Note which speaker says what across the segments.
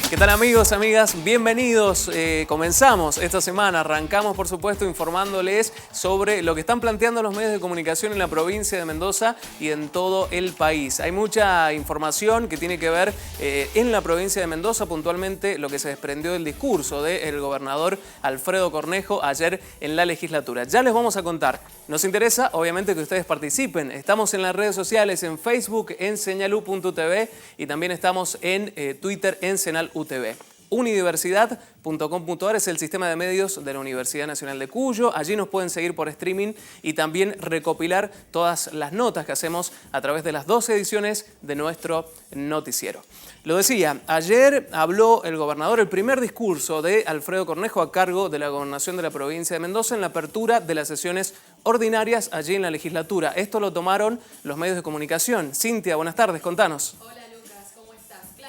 Speaker 1: ¿Qué tal amigos, amigas? Bienvenidos. Comenzamos esta semana, arrancamos por supuesto informándoles sobre lo que están planteando los medios de comunicación en la provincia de Mendoza y en todo el país. Hay mucha información que tiene que ver en la provincia de Mendoza, puntualmente lo que se desprendió del discurso del gobernador Alfredo Cornejo ayer en la legislatura. Ya les vamos a contar. Nos interesa obviamente que ustedes participen. Estamos en las redes sociales, en Facebook, en señalu.tv y también estamos en Twitter, en Senal UTV. Unidiversidad.com.ar es el sistema de medios de la Universidad Nacional de Cuyo. Allí nos pueden seguir por streaming y también recopilar todas las notas que hacemos a través de las 12 ediciones de nuestro noticiero. Lo decía, ayer habló el gobernador, el primer discurso de Alfredo Cornejo a cargo de la gobernación de la provincia de Mendoza en la apertura de las sesiones ordinarias allí en la legislatura. Esto lo tomaron los medios de comunicación. Cintia, buenas tardes, contanos.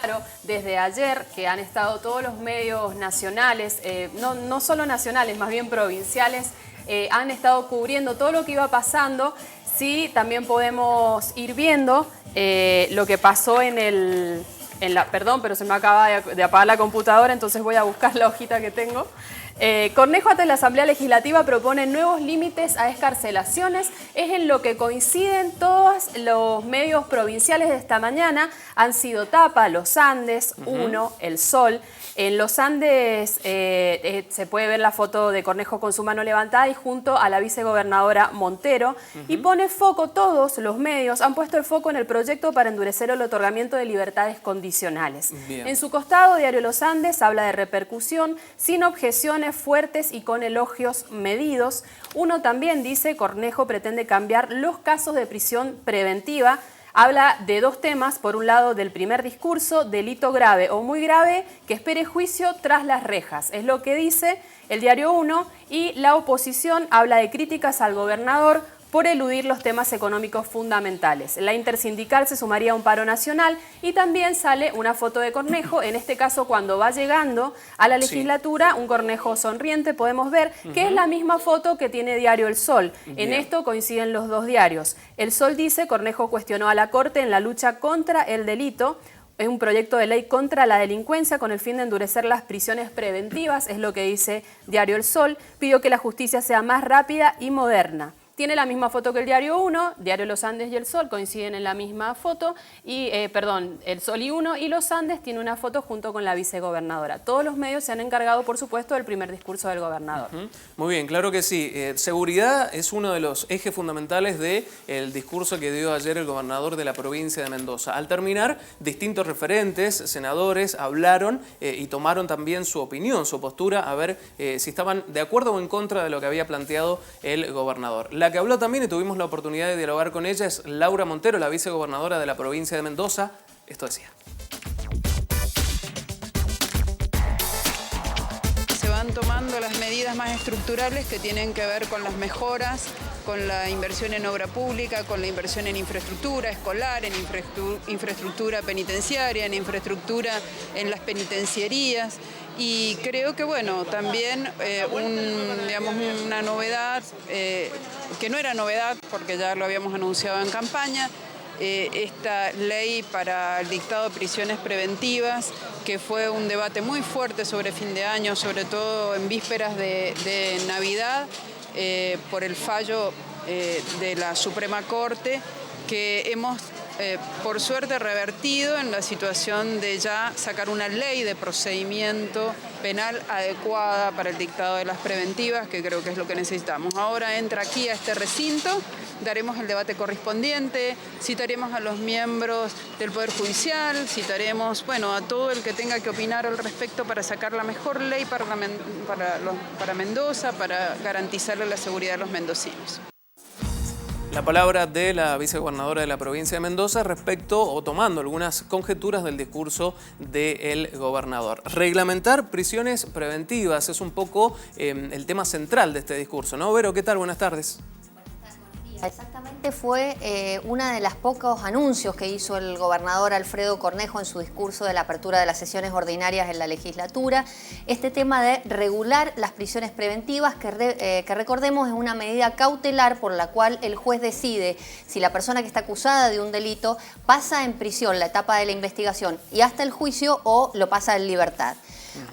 Speaker 2: Claro, desde ayer que han estado todos los medios nacionales, no solo nacionales, más bien provinciales, han estado cubriendo todo lo que iba pasando. Sí, también podemos ir viendo lo que pasó perdón, pero se me acaba de apagar la computadora, entonces voy a buscar la hojita que tengo. Cornejo ante la Asamblea Legislativa propone nuevos límites a excarcelaciones. Es en lo que coinciden todos los medios provinciales de esta mañana. Han sido Tapa, Los Andes, Uno, El Sol. En Los Andes se puede ver la foto de Cornejo con su mano levantada y junto a la vicegobernadora Montero. Y pone foco, todos los medios han puesto el foco en el proyecto para endurecer el otorgamiento de libertades condicionales. Bien. En su costado, Diario Los Andes habla de repercusión, sin objeciones fuertes y con elogios medidos. Uno también dice, Cornejo pretende cambiar los casos de prisión preventiva. Habla de dos temas, por un lado del primer discurso, delito grave o muy grave, que espere juicio tras las rejas. Es lo que dice el Diario Uno, y la oposición habla de críticas al gobernador por eludir los temas económicos fundamentales. La intersindical se sumaría a un paro nacional y también sale una foto de Cornejo, en este caso cuando va llegando a la legislatura, un Cornejo sonriente, podemos ver que es la misma foto que tiene Diario El Sol. En esto coinciden los dos diarios. El Sol dice, Cornejo cuestionó a la Corte en la lucha contra el delito. Es un proyecto de ley contra la delincuencia con el fin de endurecer las prisiones preventivas, es lo que dice Diario El Sol. Pidió que la justicia sea más rápida y moderna. Tiene la misma foto que el Diario Uno, Diario Los Andes y El Sol coinciden en la misma foto, y El Sol y Uno, y Los Andes tiene una foto junto con la vicegobernadora. Todos los medios se han encargado, por supuesto, del primer discurso del gobernador.
Speaker 1: Muy bien, claro que sí. Seguridad es uno de los ejes fundamentales del discurso que dio ayer el gobernador de la provincia de Mendoza. Al terminar, distintos referentes, senadores, hablaron y tomaron también su opinión, su postura, a ver si estaban de acuerdo o en contra de lo que había planteado el gobernador. La que habló también y tuvimos la oportunidad de dialogar con ella es Laura Montero, la vicegobernadora de la provincia de Mendoza. Esto decía.
Speaker 3: Se van tomando las medidas más estructurales que tienen que ver con las mejoras, con la inversión en obra pública, con la inversión en infraestructura escolar, en infraestructura penitenciaria, en infraestructura en las penitenciarías. Y creo que, bueno, también una novedad, que no era novedad porque ya lo habíamos anunciado en campaña, esta ley para el dictado de prisiones preventivas, que fue un debate muy fuerte sobre fin de año, sobre todo en vísperas de Navidad, por el fallo de la Suprema Corte, que hemos por suerte revertido en la situación de ya sacar una ley de procedimiento penal adecuada para el dictado de las preventivas, que creo que es lo que necesitamos. Ahora entra aquí a este recinto, daremos el debate correspondiente, citaremos a los miembros del Poder Judicial, citaremos, a todo el que tenga que opinar al respecto para sacar la mejor ley para Mendoza, para garantizarle la seguridad a los mendocinos.
Speaker 1: La palabra de la vicegobernadora de la provincia de Mendoza respecto o tomando algunas conjeturas del discurso del gobernador. Reglamentar prisiones preventivas es un poco el tema central de este discurso, ¿no? Vero, ¿qué tal? Buenas tardes.
Speaker 4: Buenas tardes, buenos días. Exactamente, fue uno de los pocos anuncios que hizo el gobernador Alfredo Cornejo en su discurso de la apertura de las sesiones ordinarias en la legislatura. Este tema de regular las prisiones preventivas, que recordemos es una medida cautelar por la cual el juez decide si la persona que está acusada de un delito pasa en prisión la etapa de la investigación y hasta el juicio o lo pasa en libertad.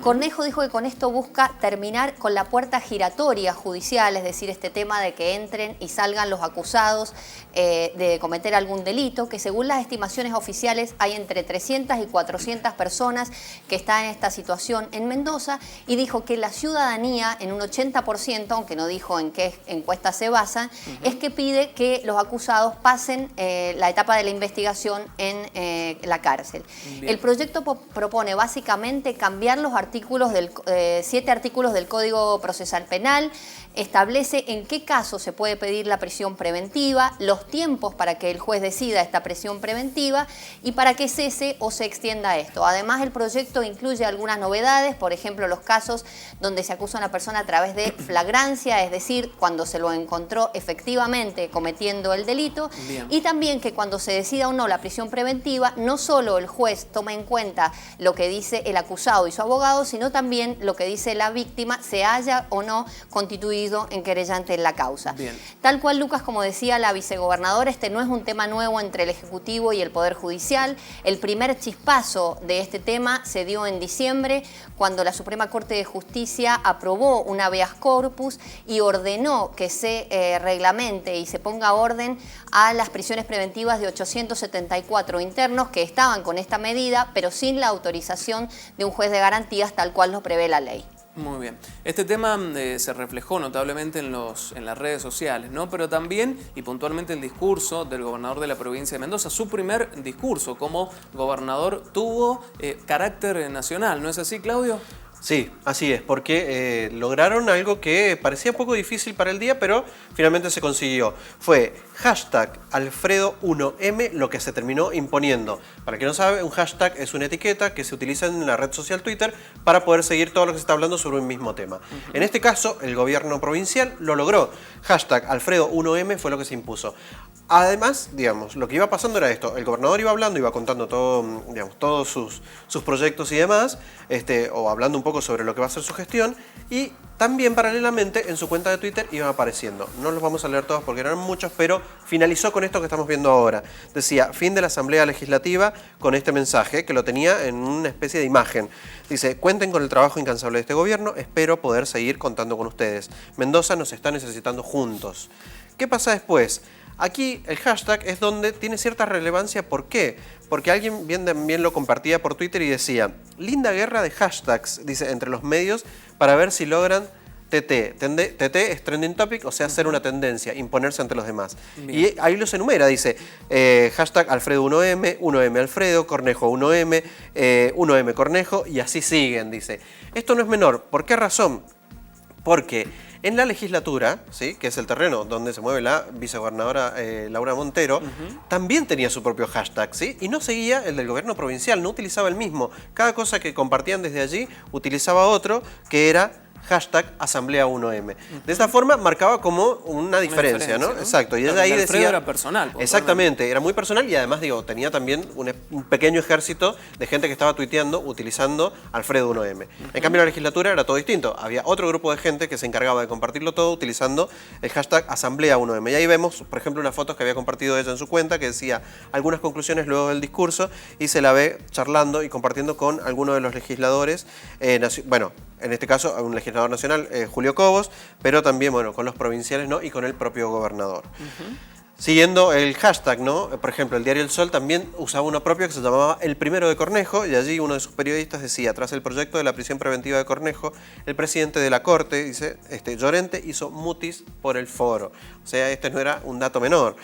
Speaker 4: Cornejo dijo que con esto busca terminar con la puerta giratoria judicial, es decir, este tema de que entren y salgan los acusados de cometer algún delito, que según las estimaciones oficiales hay entre 300 y 400 personas que están en esta situación en Mendoza, y dijo que la ciudadanía en un 80%, aunque no dijo en qué encuesta se basa, es que pide que los acusados pasen la etapa de la investigación en la cárcel. Bien. El proyecto propone básicamente cambiar los artículos 7 artículos del Código Procesal Penal, establece en qué caso se puede pedir la prisión preventiva, los tiempos para que el juez decida esta prisión preventiva y para que cese o se extienda esto. Además, el proyecto incluye algunas novedades, por ejemplo, los casos donde se acusa a una persona a través de flagrancia, es decir, cuando se lo encontró efectivamente cometiendo el delito. Bien. Y también que cuando se decida o no la prisión preventiva, no solo el juez toma en cuenta lo que dice el acusado y su abogado, sino también lo que dice la víctima, se haya o no constituido en querellante en la causa. Bien. Tal cual, Lucas, como decía la vicegobernadora, este no es un tema nuevo entre el Ejecutivo y el Poder Judicial. El primer chispazo de este tema se dio en diciembre, cuando la Suprema Corte de Justicia aprobó un habeas corpus y ordenó que se reglamente y se ponga orden a las prisiones preventivas de 874 internos que estaban con esta medida, pero sin la autorización de un juez de garantías, tal cual lo prevé la ley.
Speaker 1: Muy bien. Este tema se reflejó notablemente en las redes sociales, ¿no? Pero también, y puntualmente, el discurso del gobernador de la provincia de Mendoza. Su primer discurso como gobernador tuvo carácter nacional, ¿no es así, Claudio?
Speaker 5: Sí, así es, porque lograron algo que parecía poco difícil para el día, pero finalmente se consiguió. Fue hashtag Alfredo1M lo que se terminó imponiendo. Para quien no sabe, un hashtag es una etiqueta que se utiliza en la red social Twitter para poder seguir todo lo que se está hablando sobre un mismo tema. En este caso, el gobierno provincial lo logró. Hashtag Alfredo1M fue lo que se impuso. Además, digamos, lo que iba pasando era esto. El gobernador iba hablando, iba contando todo, digamos, todos sus proyectos y demás, o hablando un poco sobre lo que va a ser su gestión, y también paralelamente en su cuenta de Twitter iban apareciendo. No los vamos a leer todos porque eran muchos, pero finalizó con esto que estamos viendo ahora. Decía, fin de la Asamblea Legislativa, con este mensaje, que lo tenía en una especie de imagen. Dice, cuenten con el trabajo incansable de este gobierno, espero poder seguir contando con ustedes. Mendoza nos está necesitando juntos. ¿Qué pasa después? Aquí el hashtag es donde tiene cierta relevancia. ¿Por qué? Porque alguien bien lo compartía por Twitter y decía, linda guerra de hashtags, dice, entre los medios para ver si logran TT. TT es trending topic, o sea, ser una tendencia, imponerse ante los demás. Bien. Y ahí los enumera, dice, hashtag Alfredo1M, 1M Alfredo, Cornejo 1M, 1M Cornejo, y así siguen, dice. Esto no es menor. ¿Por qué razón? Porque en la legislatura, ¿sí?, que es el terreno donde se mueve la vicegobernadora Laura Montero, también tenía su propio hashtag, ¿sí? Y no seguía el del gobierno provincial, no utilizaba el mismo. Cada cosa que compartían desde allí utilizaba otro, que era hashtag Asamblea1M. De esta forma marcaba como una diferencia, ¿no? Exacto. Y ella ahí decía...
Speaker 1: era personal.
Speaker 5: Exactamente, era muy personal y además, digo, tenía también un pequeño ejército de gente que estaba tuiteando utilizando Alfredo1M. En cambio, en la legislatura era todo distinto. Había otro grupo de gente que se encargaba de compartirlo todo utilizando el hashtag Asamblea1M. Y ahí vemos, por ejemplo, unas fotos que había compartido ella en su cuenta que decía algunas conclusiones luego del discurso y se la ve charlando y compartiendo con algunos de los legisladores, bueno, en este caso un legislador nacional, Julio Cobos, pero también, bueno, con los provinciales, ¿no?, y con el propio gobernador. Siguiendo el hashtag, ¿no? Por ejemplo, el diario El Sol también usaba uno propio que se llamaba El Primero de Cornejo, y allí uno de sus periodistas decía, tras el proyecto de la prisión preventiva de Cornejo, el presidente de la Corte, dice, Llorente, hizo mutis por el foro. O sea, este no era un dato menor.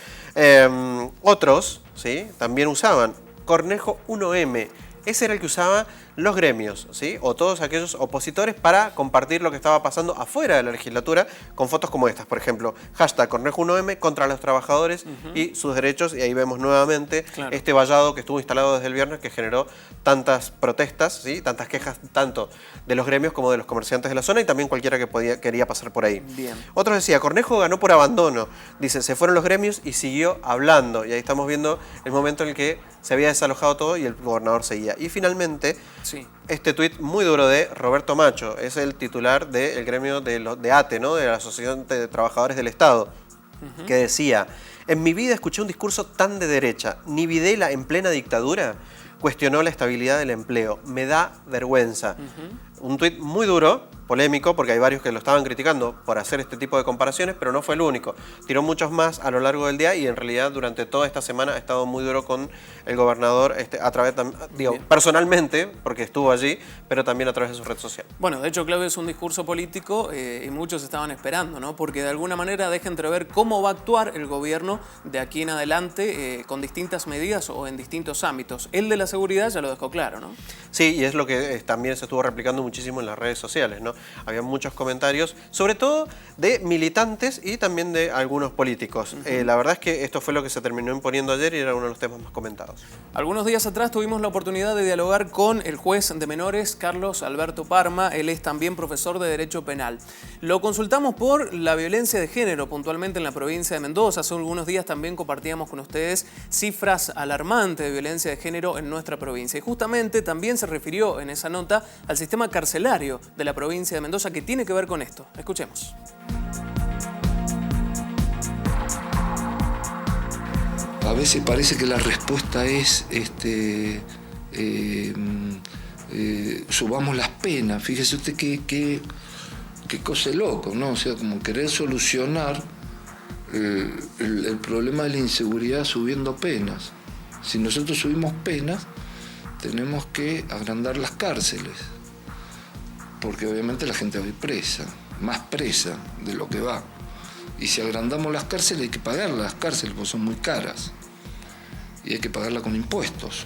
Speaker 5: Otros, ¿sí?, también usaban Cornejo 1M. Ese era el que usaba los gremios, ¿sí? O todos aquellos opositores para compartir lo que estaba pasando afuera de la legislatura con fotos como estas, por ejemplo, hashtag Cornejo 1M contra los trabajadores y sus derechos, y ahí vemos nuevamente este vallado que estuvo instalado desde el viernes que generó tantas protestas, ¿sí? Tantas quejas tanto de los gremios como de los comerciantes de la zona y también cualquiera que quería pasar por ahí.
Speaker 1: Bien.
Speaker 5: Otros decía, Cornejo ganó por abandono, dice, se fueron los gremios y siguió hablando, y ahí estamos viendo el momento en el que se había desalojado todo y el gobernador seguía. Y finalmente, este tuit muy duro de Roberto Macho, es el titular del gremio de ATE, ¿no? De la Asociación de Trabajadores del Estado, que decía, en mi vida escuché un discurso tan de derecha, ni Videla en plena dictadura cuestionó la estabilidad del empleo, me da vergüenza. Un tuit muy duro, polémico, porque hay varios que lo estaban criticando por hacer este tipo de comparaciones, pero no fue el único. Tiró muchos más a lo largo del día y en realidad durante toda esta semana ha estado muy duro con el gobernador, a través, digo, personalmente, porque estuvo allí, pero también a través de su red social.
Speaker 1: Bueno, de hecho, Claudio, es un discurso político y muchos estaban esperando, ¿no? Porque de alguna manera deja entrever cómo va a actuar el gobierno de aquí en adelante con distintas medidas o en distintos ámbitos. El de la seguridad ya lo dejó claro, ¿no?
Speaker 5: Sí, y es lo que también se estuvo replicando muchísimo en las redes sociales, ¿no? Había muchos comentarios, sobre todo de militantes y también de algunos políticos. La verdad es que esto fue lo que se terminó imponiendo ayer y era uno de los temas más comentados.
Speaker 1: Algunos días atrás tuvimos la oportunidad de dialogar con el juez de menores, Carlos Alberto Parma. Él es también profesor de Derecho Penal. Lo consultamos por la violencia de género, puntualmente en la provincia de Mendoza. Hace algunos días también compartíamos con ustedes cifras alarmantes de violencia de género en nuestra provincia. Y justamente también se refirió en esa nota al sistema carcelario de la provincia de Mendoza, que tiene que ver con esto. Escuchemos.
Speaker 6: A veces parece que la respuesta es subamos las penas. Fíjese usted qué cosa loco, ¿no? O sea, como querer solucionar el problema de la inseguridad subiendo penas. Si nosotros subimos penas, tenemos que agrandar las cárceles, porque obviamente la gente va a ir presa, más presa de lo que va. Y si agrandamos las cárceles, hay que pagar las cárceles, porque son muy caras. Y hay que pagarlas con impuestos.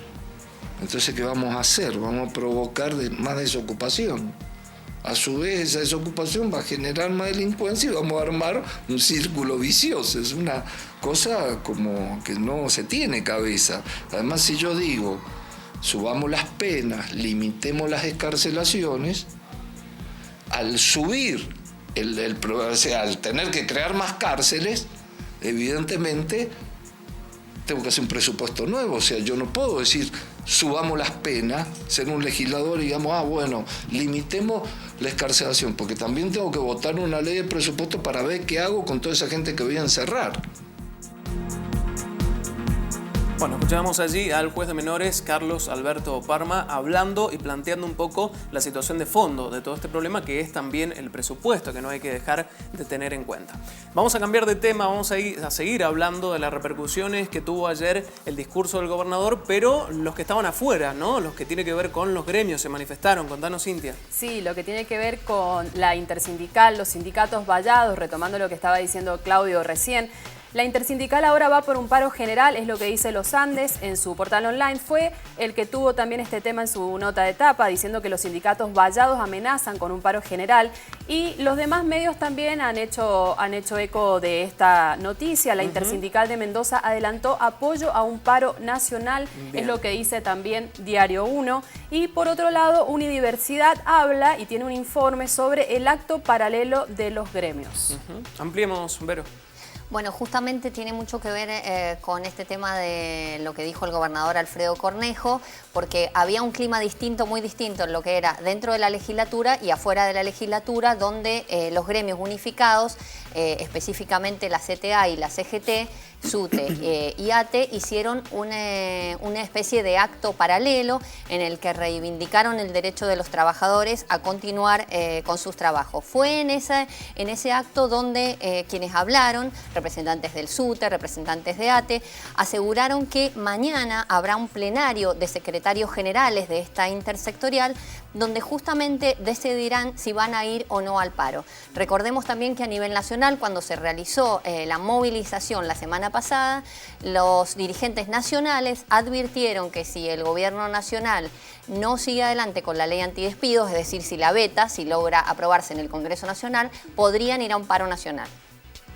Speaker 6: Entonces, ¿qué vamos a hacer? Vamos a provocar más desocupación. A su vez, esa desocupación va a generar más delincuencia y vamos a armar un círculo vicioso. Es una cosa como que no se tiene cabeza. Además, si yo digo, subamos las penas, limitemos las excarcelaciones, al subir, o sea, al tener que crear más cárceles, evidentemente tengo que hacer un presupuesto nuevo. O sea, yo no puedo decir subamos las penas, ser un legislador y digamos, bueno, limitemos la excarcelación, porque también tengo que votar una ley de presupuesto para ver qué hago con toda esa gente que voy a encerrar.
Speaker 1: Bueno, escuchábamos allí al juez de menores, Carlos Alberto Parma, hablando y planteando un poco la situación de fondo de todo este problema, que es también el presupuesto, que no hay que dejar de tener en cuenta. Vamos a cambiar de tema, vamos a seguir hablando de las repercusiones que tuvo ayer el discurso del gobernador, pero los que estaban afuera, ¿no? Los que tienen que ver con los gremios se manifestaron. Contanos, Cintia.
Speaker 2: Sí, lo que tiene que ver con la intersindical, los sindicatos vallados, retomando lo que estaba diciendo Claudio recién. La intersindical ahora va por un paro general, es lo que dice Los Andes en su portal online. Fue el que tuvo también este tema en su nota de tapa, diciendo que los sindicatos vallados amenazan con un paro general. Y los demás medios también han hecho eco de esta noticia. La intersindical de Mendoza adelantó apoyo a un paro nacional, es lo que dice también Diario 1. Y por otro lado, Unidiversidad habla y tiene un informe sobre el acto paralelo de los gremios.
Speaker 1: Ampliemos, Vero.
Speaker 4: Bueno, justamente tiene mucho que ver con este tema de lo que dijo el gobernador Alfredo Cornejo, porque había un clima distinto, muy distinto en lo que era dentro de la legislatura y afuera de la legislatura, donde los gremios unificados, específicamente la CTA y la CGT, SUTE y ATE, hicieron una especie de acto paralelo en el que reivindicaron el derecho de los trabajadores a continuar con sus trabajos. Fue en ese acto donde quienes hablaron, representantes del SUTE, representantes de ATE, aseguraron que mañana habrá un plenario de secretarios generales de esta intersectorial donde justamente decidirán si van a ir o no al paro. Recordemos también que a nivel nacional, cuando se realizó la movilización la semana pasada, los dirigentes nacionales advirtieron que si el gobierno nacional no sigue adelante con la ley antidespidos, es decir, si la veta, si logra aprobarse en el Congreso Nacional, podrían ir a un paro nacional.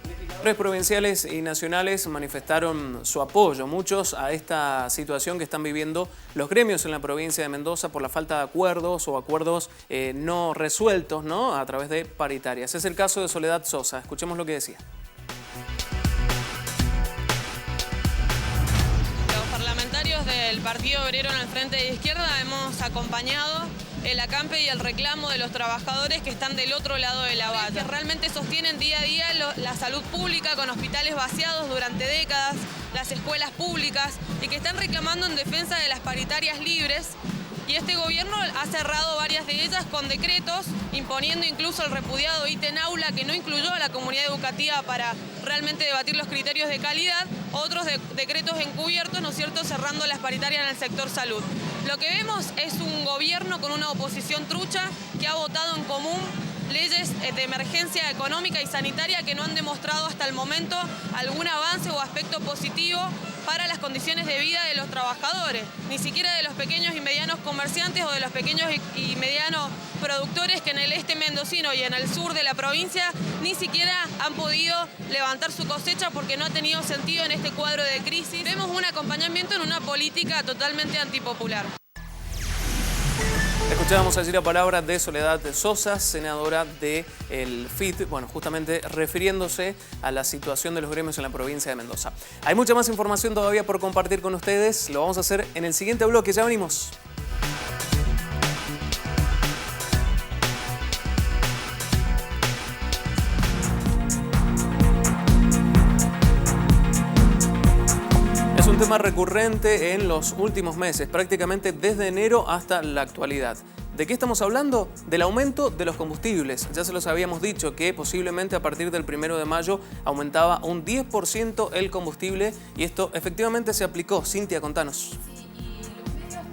Speaker 1: Legisladores provinciales y nacionales manifestaron su apoyo, muchos, a esta situación que están viviendo los gremios en la provincia de Mendoza por la falta de acuerdos o acuerdos no resueltos, ¿no?, a través de paritarias. Es el caso de Soledad Sosa. Escuchemos lo que decía.
Speaker 7: Los parlamentarios del Partido Obrero en el Frente de Izquierda hemos acompañado el acampe y el reclamo de los trabajadores que están del otro lado de la valla, que realmente sostienen día a día la salud pública con hospitales vaciados durante décadas, las escuelas públicas, y que están reclamando en defensa de las paritarias libres. Y este gobierno ha cerrado varias de ellas con decretos, imponiendo incluso el repudiado ítem aula, que no incluyó a la comunidad educativa para realmente debatir los criterios de calidad, otros decretos encubiertos, ¿no es cierto?, cerrando las paritarias en el sector salud. Lo que vemos es un gobierno con una oposición trucha que ha votado en común leyes de emergencia económica y sanitaria que no han demostrado hasta el momento algún avance o aspecto positivo para las condiciones de vida de los trabajadores, ni siquiera de los pequeños y medianos comerciantes o de los pequeños y medianos productores que en el este mendocino y en el sur de la provincia ni siquiera han podido levantar su cosecha porque no ha tenido sentido en este cuadro de crisis. Vemos un acompañamiento en una política totalmente antipopular.
Speaker 1: Escuchábamos allí la palabra de Soledad Sosa, senadora del FIT, bueno, justamente refiriéndose a la situación de los gremios en la provincia de Mendoza. Hay mucha más información todavía por compartir con ustedes, lo vamos a hacer en el siguiente bloque, ya venimos. Es un tema recurrente en los últimos meses, prácticamente desde enero hasta la actualidad. ¿De qué estamos hablando? Del aumento de los combustibles. Ya se los habíamos dicho que posiblemente a partir del 1 de mayo aumentaba un 10% el combustible y esto efectivamente se aplicó. Cintia, contanos.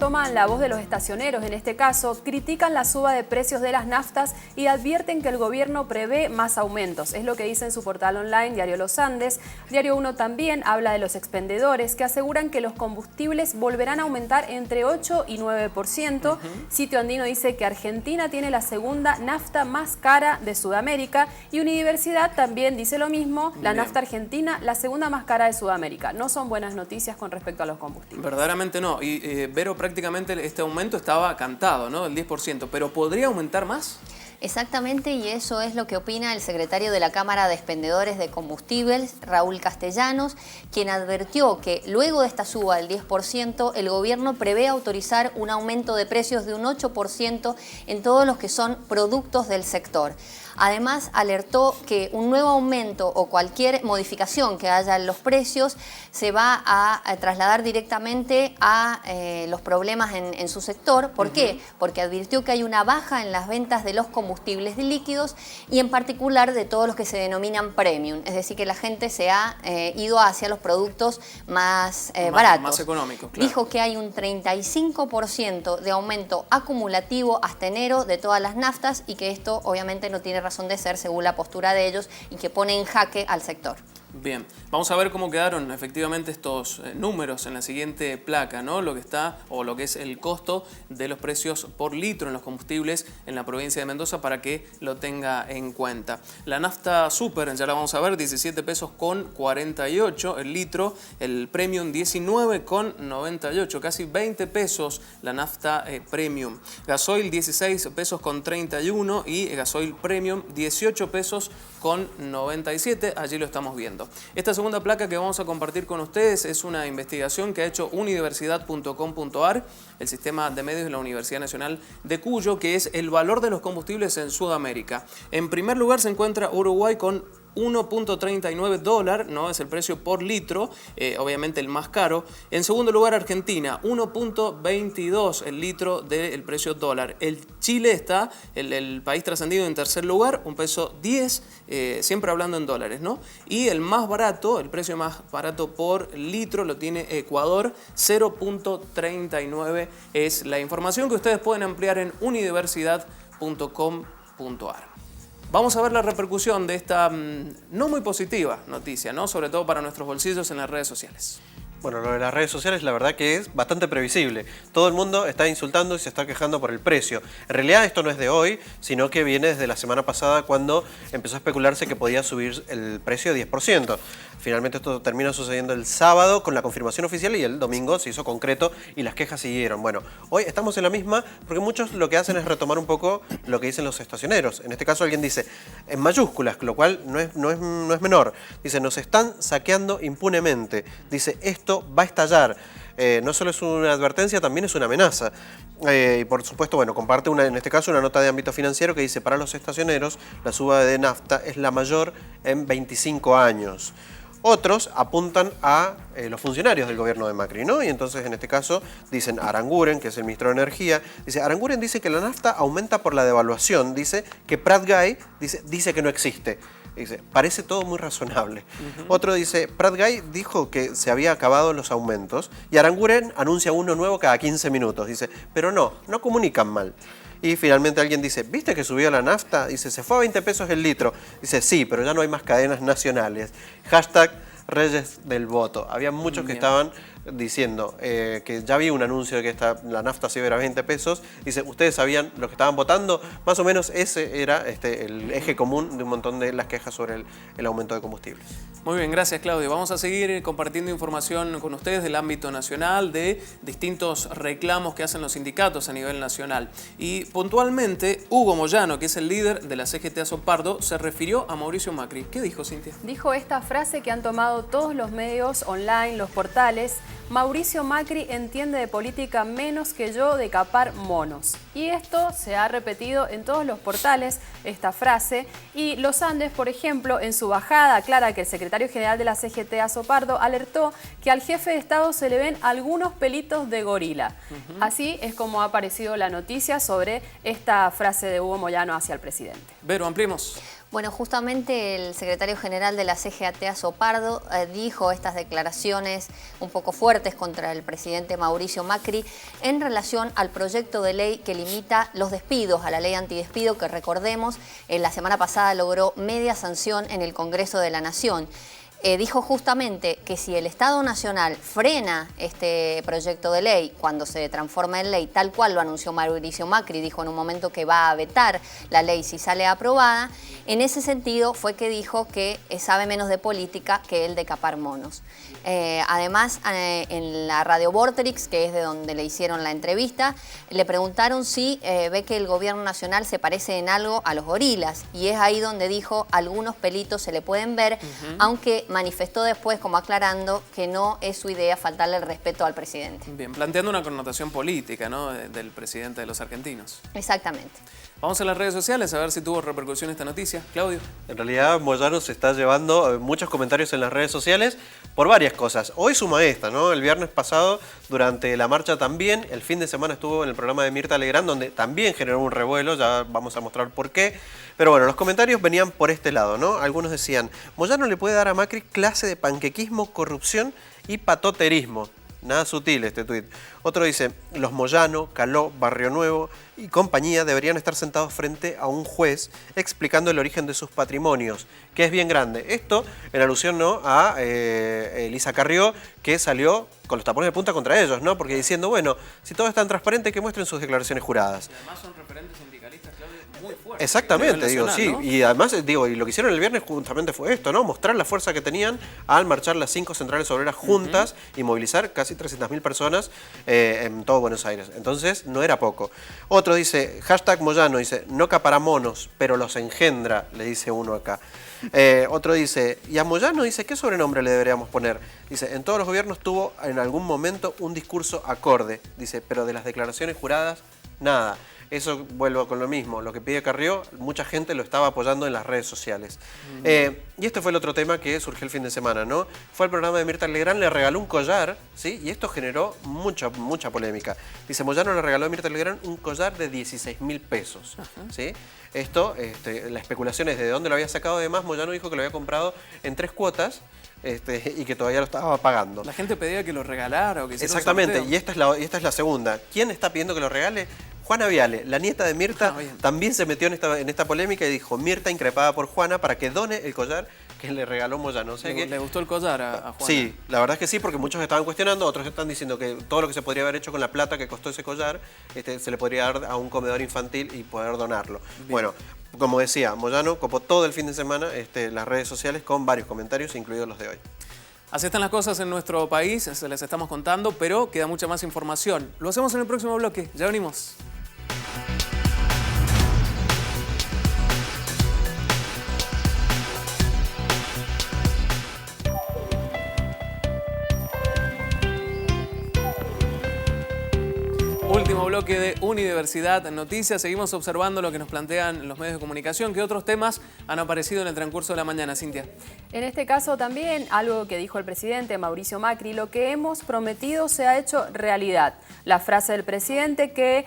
Speaker 2: Toman la voz de los estacioneros, en este caso, critican la suba de precios de las naftas y advierten que el gobierno prevé más aumentos. Es lo que dice en su portal online Diario Los Andes. Diario 1 también habla de los expendedores que aseguran que los combustibles volverán a aumentar entre 8 y 9%. Sitio Andino dice que Argentina tiene la segunda nafta más cara de Sudamérica y Unidiversidad también dice lo mismo, la nafta argentina la segunda más cara de Sudamérica. No son buenas noticias con respecto a los combustibles.
Speaker 1: Verdaderamente no. Y Vero, prácticamente este aumento estaba cantado, ¿no? El 10%, pero ¿podría aumentar más?
Speaker 4: Exactamente, y eso es lo que opina el secretario de la Cámara de Expendedores de Combustibles, Raúl Castellanos, quien advirtió que luego de esta suba del 10%, el gobierno prevé autorizar un aumento de precios de un 8% en todos los que son productos del sector. Además, alertó que un nuevo aumento o cualquier modificación que haya en los precios se va a trasladar directamente a los problemas en su sector. ¿Por qué? Porque advirtió que hay una baja en las ventas de los combustibles líquidos y en particular de todos los que se denominan premium. Es decir, que la gente se ha ido hacia los productos más baratos.
Speaker 1: Más económicos, claro.
Speaker 4: Dijo que hay un 35% de aumento acumulativo hasta enero de todas las naftas y que esto obviamente no tiene razón de ser según la postura de ellos y que pone en jaque al sector.
Speaker 1: Bien, vamos a ver cómo quedaron efectivamente estos números en la siguiente placa, ¿no? Lo que está o lo que es el costo de los precios por litro en los combustibles en la provincia de Mendoza para que lo tenga en cuenta. La nafta super, ya la vamos a ver, 17 pesos con 48 el litro, el premium 19 con 98, casi 20 pesos la nafta premium. Gasoil 16 pesos con 31 y gasoil premium 18 pesos con 97, allí lo estamos viendo. Esta segunda placa que vamos a compartir con ustedes es una investigación que ha hecho unidiversidad.com.ar, el sistema de medios de la Universidad Nacional de Cuyo, que es el valor de los combustibles en Sudamérica. En primer lugar se encuentra Uruguay con $1.39, ¿no? Es el precio por litro, obviamente el más caro. En segundo lugar, Argentina, 1.22 el litro del precio dólar. El Chile está, el país trascendido, en tercer lugar, $1.10, siempre hablando en dólares, ¿no? Y el más barato, el precio más barato por litro lo tiene Ecuador, 0.39 es la información que ustedes pueden ampliar en unidiversidad.com.ar. Vamos a ver la repercusión de esta no muy positiva noticia, ¿no? Sobre todo para nuestros bolsillos en las redes sociales.
Speaker 5: Bueno, lo de las redes sociales la verdad que es bastante previsible. Todo el mundo está insultando y se está quejando por el precio. En realidad esto no es de hoy, sino que viene desde la semana pasada cuando empezó a especularse que podía subir el precio de 10%. Finalmente esto termina sucediendo el sábado con la confirmación oficial y el domingo se hizo concreto y las quejas siguieron. Bueno, hoy estamos en la misma porque muchos lo que hacen es retomar un poco lo que dicen los estacioneros. En este caso alguien dice en mayúsculas, lo cual no es menor. Dice, nos están saqueando impunemente. Dice, esto va a estallar. No solo es una advertencia, también es una amenaza. Y por supuesto, bueno, comparte en este caso una nota de ámbito financiero que dice, para los estacioneros la suba de nafta es la mayor en 25 años. Otros apuntan a los funcionarios del gobierno de Macri, ¿no? Y entonces en este caso dicen Aranguren, que es el ministro de Energía, dice, Aranguren dice que la nafta aumenta por la devaluación, dice que Prat Gay dice que no existe. Dice, parece todo muy razonable. Otro dice, Prat Gay dijo que se había acabado los aumentos y Aranguren anuncia uno nuevo cada 15 minutos. Dice, pero no comunican mal. Y finalmente alguien dice, ¿viste que subió la nafta? Dice, se fue a 20 pesos el litro. Dice, sí, pero ya no hay más cadenas nacionales. Hashtag Reyes del Voto. Había muchos que estaban diciendo que ya vi un anuncio de que la nafta se iba a ir a 20 pesos. Dice, ¿ustedes sabían lo que estaban votando? Más o menos ese era el eje común de un montón de las quejas sobre el aumento de combustibles.
Speaker 1: Muy bien, gracias Claudio. Vamos a seguir compartiendo información con ustedes del ámbito nacional, de distintos reclamos que hacen los sindicatos a nivel nacional. Y puntualmente, Hugo Moyano, que es el líder de la CGT Azopardo, se refirió a Mauricio Macri. ¿Qué dijo, Cintia?
Speaker 2: Dijo esta frase que han tomado todos los medios online, los portales. Mauricio Macri entiende de política menos que yo de capar monos. Y esto se ha repetido en todos los portales, esta frase. Y Los Andes, por ejemplo, en su bajada aclara que el secretario general de la CGT Azopardo alertó que al jefe de Estado se le ven algunos pelitos de gorila. Así es como ha aparecido la noticia sobre esta frase de Hugo Moyano hacia el presidente.
Speaker 1: Vero, ampliemos.
Speaker 4: Bueno, justamente el secretario general de la CGT Azopardo dijo estas declaraciones un poco fuertes contra el presidente Mauricio Macri en relación al proyecto de ley que limita los despidos, a la ley antidespido que recordemos, la semana pasada logró media sanción en el Congreso de la Nación. Dijo justamente que si el Estado Nacional frena este proyecto de ley cuando se transforma en ley, tal cual lo anunció Mauricio Macri, dijo en un momento que va a vetar la ley si sale aprobada, en ese sentido fue que dijo que sabe menos de política que el de capar monos. Además, en la radio Vorterix, que es de donde le hicieron la entrevista, le preguntaron si ve que el gobierno nacional se parece en algo a los gorilas, y es ahí donde dijo algunos pelitos se le pueden ver, aunque manifestó después, como aclarando, que no es su idea faltarle el respeto al presidente.
Speaker 1: Bien, planteando una connotación política, ¿no?, del presidente de los argentinos.
Speaker 4: Exactamente.
Speaker 1: Vamos a las redes sociales a ver si tuvo repercusión esta noticia. Claudio.
Speaker 5: En realidad, Moyano se está llevando muchos comentarios en las redes sociales por varias cosas. Hoy suma esta, ¿no? El viernes pasado, durante la marcha también, el fin de semana estuvo en el programa de Mirta Legrand, donde también generó un revuelo, ya vamos a mostrar por qué. Pero bueno, los comentarios venían por este lado, ¿no? Algunos decían, Moyano le puede dar a Macri clase de panquequismo, corrupción y patoterismo. Nada sutil este tuit. Otro dice, los Moyano, Caló, Barrio Nuevo y compañía deberían estar sentados frente a un juez explicando el origen de sus patrimonios, que es bien grande. Esto en alusión, ¿no?, a Elisa Carrió, que salió con los tapones de punta contra ellos, ¿no? Porque diciendo, bueno, si todo es tan transparente, que muestren sus declaraciones juradas.
Speaker 1: Y además son referentes sindicalistas, Claudio, muy fuertes.
Speaker 5: Exactamente, digo, sí.
Speaker 1: ¿No?
Speaker 5: Y además, digo, y lo que hicieron el viernes justamente fue esto, ¿no? Mostrar la fuerza que tenían al marchar las 5 centrales obreras juntas y movilizar casi 300.000 personas en todo Buenos Aires. Entonces, no era poco. Otro dice, hashtag Moyano, dice, no capará monos, pero los engendra, le dice uno acá. Otro dice, y a Moyano dice, ¿qué sobrenombre le deberíamos poner? Dice, en todos los gobiernos tuvo en algún momento un discurso acorde. Dice, pero de las declaraciones juradas, nada. Eso vuelvo con lo mismo, lo que pide Carrió, mucha gente lo estaba apoyando en las redes sociales. Y este fue el otro tema que surgió el fin de semana, ¿no? Fue el programa de Mirta Legrand, le regaló un collar, ¿sí? Y esto generó mucha polémica. Dice, Moyano le regaló a Mirta Legrand un collar de 16.000 pesos, ¿sí? Esto, la especulación es de dónde lo había sacado. Además, Moyano dijo que lo había comprado en 3 cuotas, y que todavía lo estaba pagando.
Speaker 1: La gente pedía que lo regalara o que hiciera
Speaker 5: Exactamente,
Speaker 1: un
Speaker 5: y esta es la segunda. ¿Quién está pidiendo que lo regale? Juana Viale, la nieta de Mirta,
Speaker 1: bien.
Speaker 5: también se metió en esta polémica y dijo Mirta increpada por Juana para que done el collar que le regaló Moyano. O sea que,
Speaker 1: ¿Le gustó el collar a Juana?
Speaker 5: sí, la verdad es que sí, porque muchos estaban cuestionando, otros están diciendo que todo lo que se podría haber hecho con la plata que costó ese collar, se le podría dar a un comedor infantil y poder donarlo. Bien. Bueno, como decía, Moyano copó todo el fin de semana las redes sociales con varios comentarios, incluidos los de hoy.
Speaker 1: Así están las cosas en nuestro país, se les estamos contando, pero queda mucha más información. Lo hacemos en el próximo bloque, ya venimos. Último bloque de Unidiversidad Noticias. Seguimos observando lo que nos plantean los medios de comunicación. ¿Qué otros temas han aparecido en el transcurso de la mañana, Cintia?
Speaker 2: En este caso también algo que dijo el presidente Mauricio Macri: lo que hemos prometido se ha hecho realidad. La frase del presidente que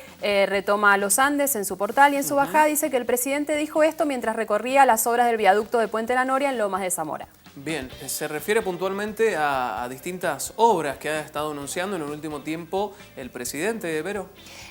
Speaker 2: retoma a los Andes en su portal y en su bajada dice que el presidente dijo esto mientras recorría las obras del viaducto de Puente La Noria en Lomas de Zamora.
Speaker 1: Bien, se refiere puntualmente a distintas obras que ha estado anunciando en el último tiempo el presidente, Vero.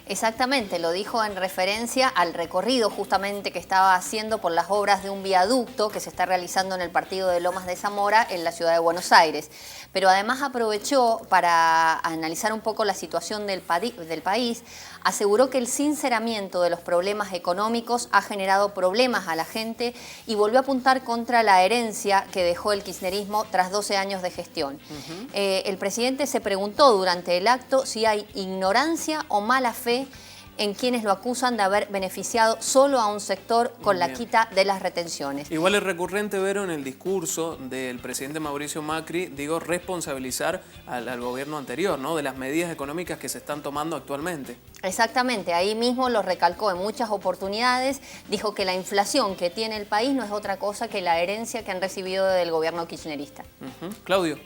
Speaker 4: Exactamente, lo dijo en referencia al recorrido justamente que estaba haciendo por las obras de un viaducto que se está realizando en el partido de Lomas de Zamora en la ciudad de Buenos Aires. Pero además aprovechó para analizar un poco la situación del país, aseguró que el sinceramiento de los problemas económicos ha generado problemas a la gente y volvió a apuntar contra la herencia que dejó el kirchnerismo tras 12 años de gestión. El presidente se preguntó durante el acto si hay ignorancia o mala fe en quienes lo acusan de haber beneficiado solo a un sector con la quita de las retenciones.
Speaker 1: Igual es recurrente, Vero, en el discurso del presidente Mauricio Macri, responsabilizar al gobierno anterior, ¿no?, de las medidas económicas que se están tomando actualmente.
Speaker 4: Exactamente, ahí mismo lo recalcó en muchas oportunidades, dijo que la inflación que tiene el país no es otra cosa que la herencia que han recibido del gobierno kirchnerista.
Speaker 1: Claudio.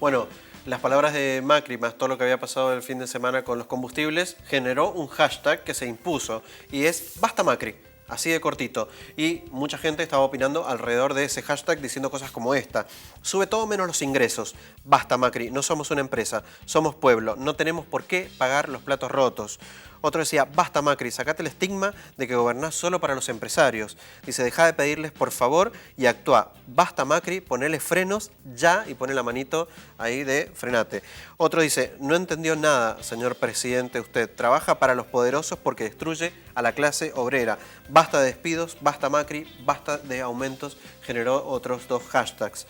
Speaker 5: Bueno, las palabras de Macri, más todo lo que había pasado el fin de semana con los combustibles, generó un hashtag que se impuso y es Basta Macri, así de cortito. Y mucha gente estaba opinando alrededor de ese hashtag diciendo cosas como esta: sube todo menos los ingresos. Basta Macri, no somos una empresa, somos pueblo, no tenemos por qué pagar los platos rotos. Otro decía, basta Macri, sacate el estigma de que gobernás solo para los empresarios. Dice, deja de pedirles por favor y actúa. Basta Macri, ponele frenos ya y pone la manito ahí de frenate. Otro dice, no entendió nada, señor presidente, usted trabaja para los poderosos porque destruye a la clase obrera. Basta de despidos, basta Macri, basta de aumentos. Generó otros dos hashtags.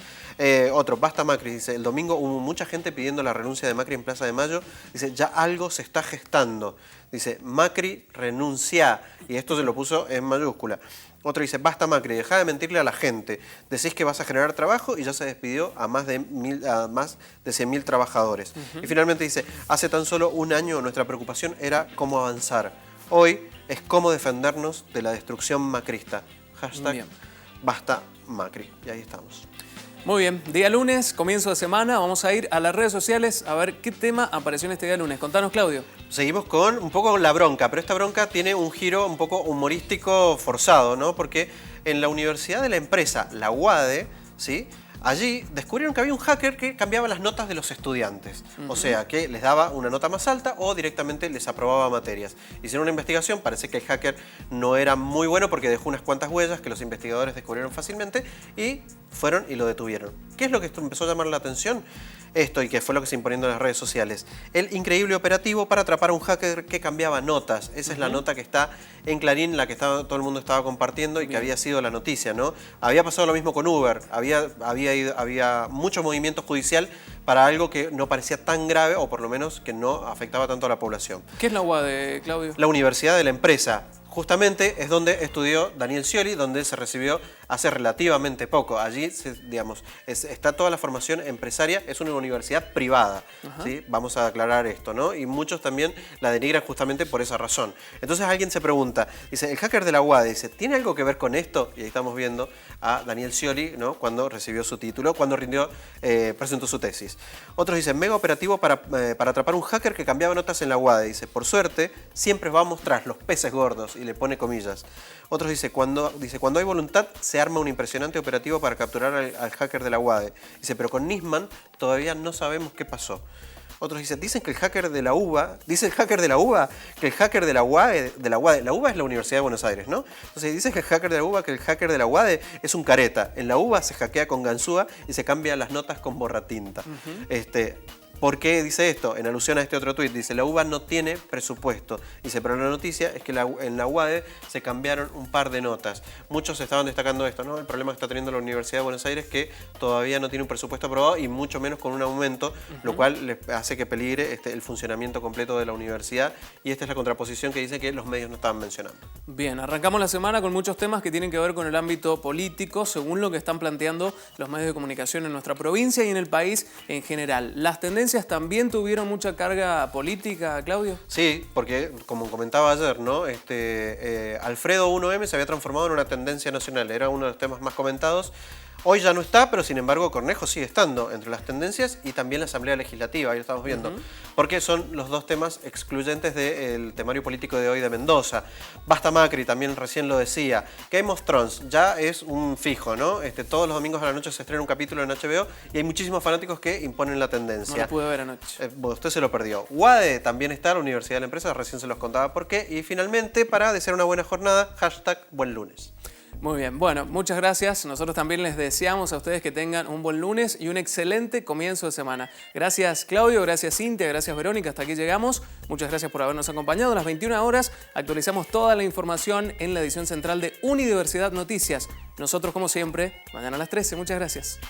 Speaker 5: Otro, basta Macri, dice, el domingo hubo mucha gente pidiendo la renuncia de Macri en Plaza de Mayo. Dice, ya algo se está gestando. Dice, Macri renuncia, y esto se lo puso en mayúscula. Otro dice, basta Macri, deja de mentirle a la gente. Decís que vas a generar trabajo y ya se despidió a más de 100.000 trabajadores. Y finalmente dice, hace tan solo un año nuestra preocupación era cómo avanzar. Hoy es cómo defendernos de la destrucción macrista. Hashtag basta Macri. Y ahí estamos.
Speaker 1: Muy bien, día lunes, comienzo de semana, vamos a ir a las redes sociales a ver qué tema apareció en este día lunes. Contanos, Claudio.
Speaker 5: Seguimos con un poco la bronca, pero esta bronca tiene un giro un poco humorístico forzado, ¿no? Porque en la Universidad de la Empresa, la UADE, ¿sí?, allí descubrieron que había un hacker que cambiaba las notas de los estudiantes. O sea, que les daba una nota más alta o directamente les aprobaba materias. Hicieron una investigación, parece que el hacker no era muy bueno porque dejó unas cuantas huellas que los investigadores descubrieron fácilmente y fueron y lo detuvieron. ¿Qué es lo que esto empezó a llamar la atención? Esto, y que fue lo que se imponiendo en las redes sociales. El increíble operativo para atrapar a un hacker que cambiaba notas. Esa es la nota que está en Clarín, la que todo el mundo estaba compartiendo y que había sido la noticia, ¿no? Había pasado lo mismo con Uber. Había mucho movimiento judicial para algo que no parecía tan grave, o por lo menos que no afectaba tanto a la población.
Speaker 1: ¿Qué es la UADE, Claudio?
Speaker 5: La Universidad de la Empresa. Justamente es donde estudió Daniel Scioli, donde se recibió hace relativamente poco. Allí, digamos, está toda la formación empresaria, es una universidad privada, ¿sí? Vamos a aclarar esto, ¿no? Y muchos también la denigran justamente por esa razón. Entonces alguien se pregunta, dice, el hacker de la UADE, dice, ¿tiene algo que ver con esto? Y ahí estamos viendo a Daniel Scioli, ¿no?, cuando recibió su título, cuando presentó su tesis. Otros dicen, mega operativo para atrapar un hacker que cambiaba notas en la UADE. Dice, por suerte, siempre vamos tras los peces gordos, y le pone comillas. Otros dice, cuando hay voluntad, se arma un impresionante operativo para capturar al hacker de la UADE. Dice, pero con Nisman todavía no sabemos qué pasó. otros dicen que el hacker de la UBA, dice el hacker de la UBA, que el hacker de la UADE, la UBA es la Universidad de Buenos Aires, ¿no? Entonces dice que el hacker de la UBA, que el hacker de la UADE es un careta. En la UBA se hackea con ganzúa y se cambia las notas con borratinta. ¿Por qué dice esto? En alusión a este otro tuit, dice la UBA no tiene presupuesto. Dice, pero la noticia es que en la UADE se cambiaron un par de notas. Muchos estaban destacando esto, ¿no? El problema que está teniendo la Universidad de Buenos Aires es que todavía no tiene un presupuesto aprobado y mucho menos con un aumento, lo cual le hace que peligre el funcionamiento completo de la universidad, y esta es la contraposición que dice que los medios no estaban mencionando.
Speaker 1: Bien, arrancamos la semana con muchos temas que tienen que ver con el ámbito político, según lo que están planteando los medios de comunicación en nuestra provincia y en el país en general. Las tendencias también tuvieron mucha carga política, Claudio.
Speaker 5: Sí, porque como comentaba ayer, ¿no? Alfredo 1M se había transformado en una tendencia nacional, era uno de los temas más comentados. Hoy ya no está, pero sin embargo Cornejo sigue estando entre las tendencias y también la Asamblea Legislativa, ahí lo estamos viendo, porque son los dos temas excluyentes del temario político de hoy de Mendoza. Basta Macri, también recién lo decía. Game of Thrones ya es un fijo, ¿no? Todos los domingos a la noche se estrena un capítulo en HBO y hay muchísimos fanáticos que imponen la tendencia.
Speaker 1: No lo pude ver anoche.
Speaker 5: Usted se lo perdió. UADE también está, la Universidad de la Empresa, recién se los contaba por qué. Y finalmente, para desear una buena jornada, #buen lunes.
Speaker 1: Muy bien, bueno, muchas gracias. Nosotros también les deseamos a ustedes que tengan un buen lunes y un excelente comienzo de semana. Gracias Claudio, gracias Cintia, gracias Verónica, hasta aquí llegamos. Muchas gracias por habernos acompañado. A las 21 horas actualizamos toda la información en la edición central de Unidiversidad Noticias. Nosotros, como siempre, mañana a las 13. Muchas gracias.